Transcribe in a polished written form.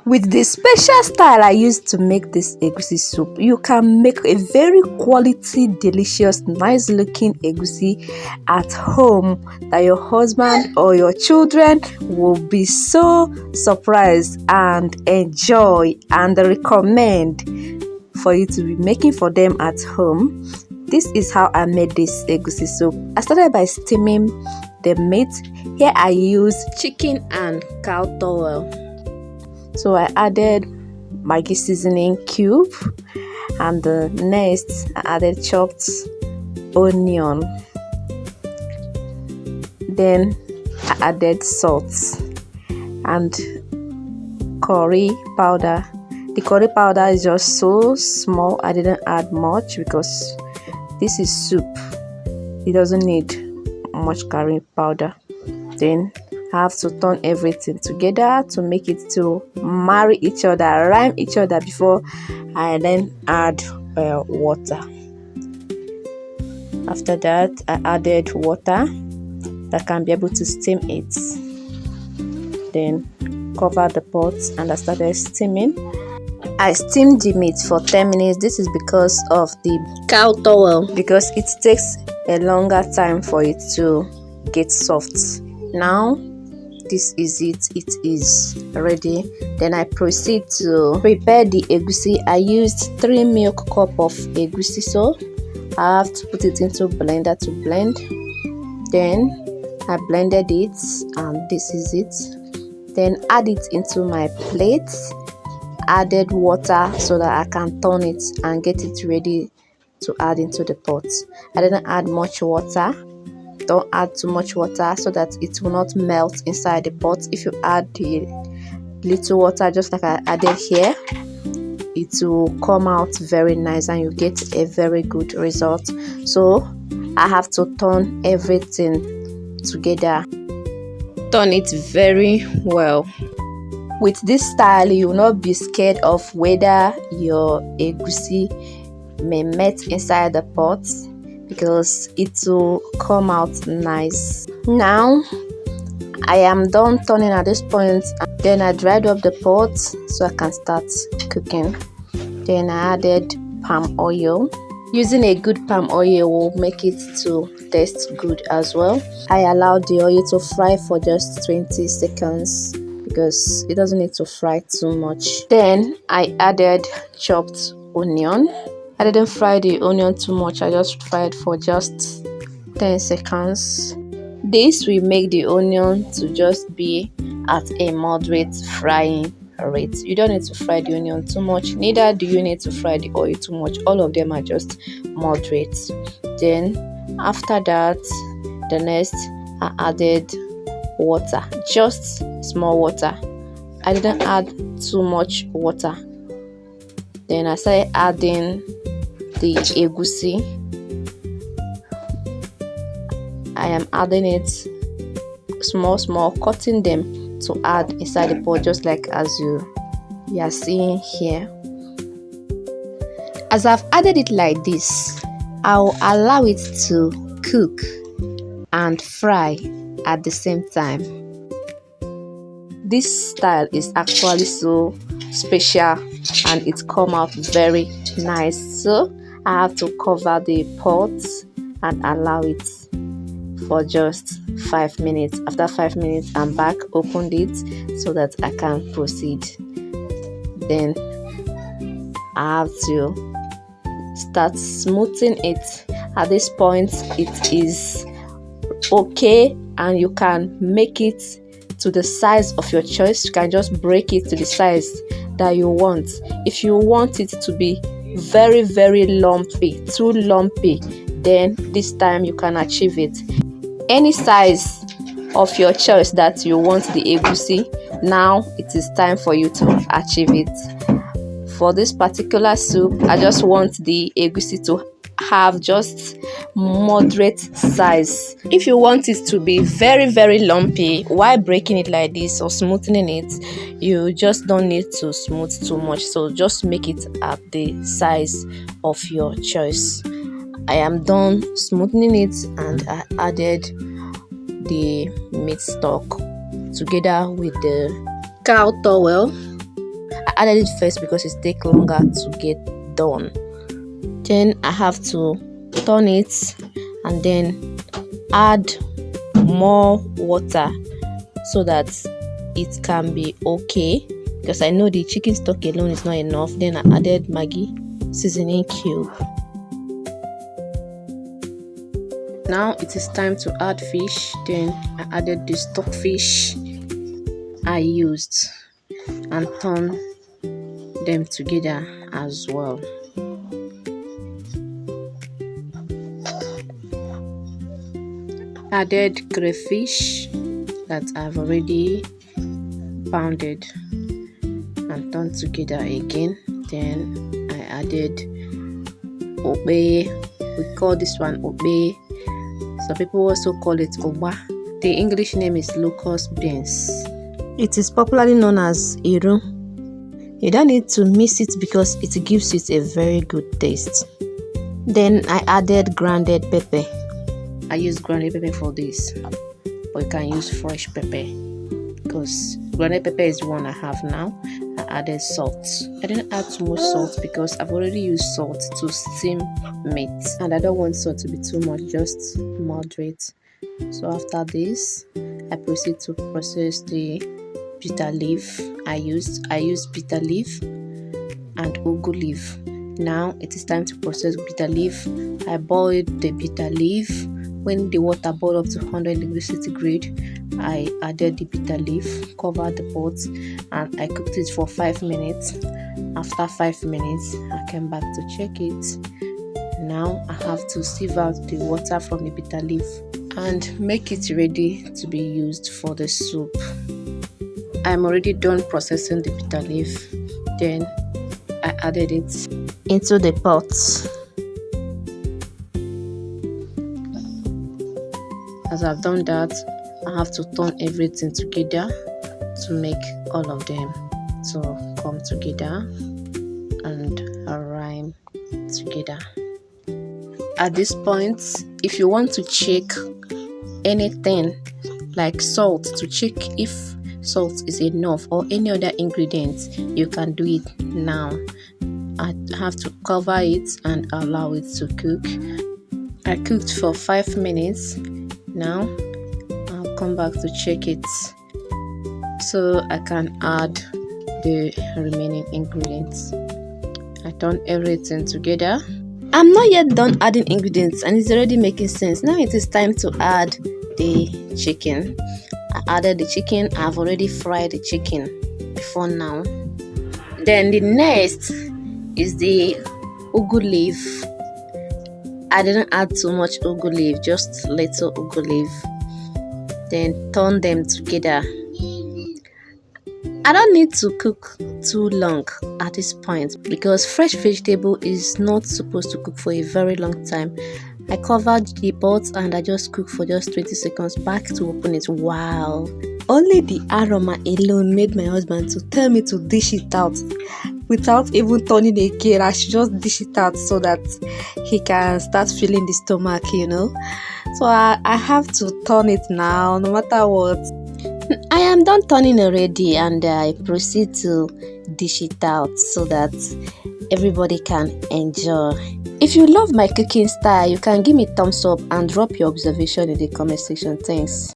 With the special style I used to make this egusi soup, you can make a very quality, delicious, nice looking egusi at home that your husband or your children will be so surprised and enjoy and recommend for you to be making for them at home. This is how I made this egusi soup. I started by steaming the meat. Here I use chicken and cow towel. So I added Maggi seasoning cube, and the next I added chopped onion. Then I added salt and curry powder. The curry powder is just so small. I didn't add much because this is soup. It doesn't need much curry powder. Then I have to turn everything together to make it to marry each other, rhyme each other before I then add water. After that, I added water that can be able to steam it. Then cover the pot and I started steaming. I steamed the meat for 10 minutes. This is because of the cow towel, because it takes a longer time for it to get soft. Now this is it is ready. Then I proceed to prepare the egusi. I used 3 milk cup of egusi soup. I have to put it into blender to blend. Then I blended it and this is it. Then add it into my plate. Added water so that I can turn it and get it ready to add into the pot. I didn't add much water. Don't add too much water so that it will not melt inside the pot. If you add the little water just like I added here, it will come out very nice and you get a very good result. So I have to turn everything together. Turn it very well. With this style, you will not be scared of whether your egusi may melt inside the pot, because it will come out nice. Now I am done turning at this point. Then I dried up the pot so I can start cooking. Then I added palm oil. Using a good palm oil will make it to taste good as well. I allowed the oil to fry for just 20 seconds because it doesn't need to fry too much. Then I added chopped onion. I didn't fry the onion too much. I just fried for just 10 seconds. This will make the onion to just be at a moderate frying rate. You don't need to fry the onion too much, neither do you need to fry the oil too much. All of them are just moderate. Then after that, the next I added water, just small water. I didn't add too much water. Then I started adding the egusi. I am adding it small, cutting them to add inside the pot, just like as you are seeing here. As I've added it like this, I'll allow it to cook and fry at the same time. This style is actually so special and it come out very nice. So I have to cover the pot and allow it for just 5 minutes. After 5 minutes, I'm back, opened it so that I can proceed. Then I have to start smoothing it. At this point, it is okay, and you can make it to the size of your choice. You can just break it to the size that you want. If you want it to be very lumpy, too lumpy, then this time you can achieve it. Any size of your choice that you want the egusi, now it is time for you to achieve it. For this particular soup, I just want the egusi to have just moderate size. If you want it to be very lumpy while breaking it like this or smoothing it, you just don't need to smooth too much. So just make it at the size of your choice. I am done smoothing it and I added the meat stock together with the cow towel. added it first because it takes longer to get done. Then I have to turn it and then add more water so that it can be okay, because I know the chicken stock alone is not enough. Then I added Maggi seasoning cube. Now it is time to add fish. Then I added the stock fish I used and turn them together as well. Added crayfish that I've already pounded and turned together again. Then I added obe. We call this one obe. Some people also call it oba. The English name is locust beans. It is popularly known as iru. You don't need to mix it because it gives it a very good taste. Then I added grounded pepper. I use grounded pepper for this, but you can use fresh pepper because grounded pepper is the one I have now. I added salt. I didn't add too much salt because I've already used salt to steam meat, and I don't want salt to be too much, just moderate. So after this, I proceed to process the bitter leaf. I used bitter leaf and ugu leaf. Now it is time to process bitter leaf. I boiled the bitter leaf. When the water boiled up to 100 degrees centigrade, I added the bitter leaf, covered the pot, and I cooked it for 5 minutes. After 5 minutes, I came back to check it. Now I have to sieve out the water from the bitter leaf and make it ready to be used for the soup. I'm already done processing the bitter leaf. Then I added it into the pot. As I've done that, I have to turn everything together to make all of them to come together and rhyme together. At this point, if you want to check anything like salt, to check if salt is enough or any other ingredients, you can do it now. I have to cover it and allow it to cook. I cooked for 5 minutes. Now I'll come back to check it so I can add the remaining ingredients. I turn everything together. I'm not yet done adding ingredients and it's already making sense. Now it is time to add the chicken. I added the chicken. I've already fried the chicken before now. Then the next is the ugu leaf. I didn't add too much ugu leaf, just little ugu leaf. Then turn them together. I don't need to cook too long at this point because fresh vegetable is not supposed to cook for a very long time. I covered the pot and I just cooked for just 20 seconds. Back to open it. Wow! Only the aroma alone made my husband to tell me to dish it out. Without even turning again, I should just dish it out so that he can start feeling the stomach, you know. So I have to turn it now, no matter what. I am done turning already and I proceed to dish it out so that everybody can enjoy. If you love my cooking style, you can give me thumbs up and drop your observation in the comment section. Thanks.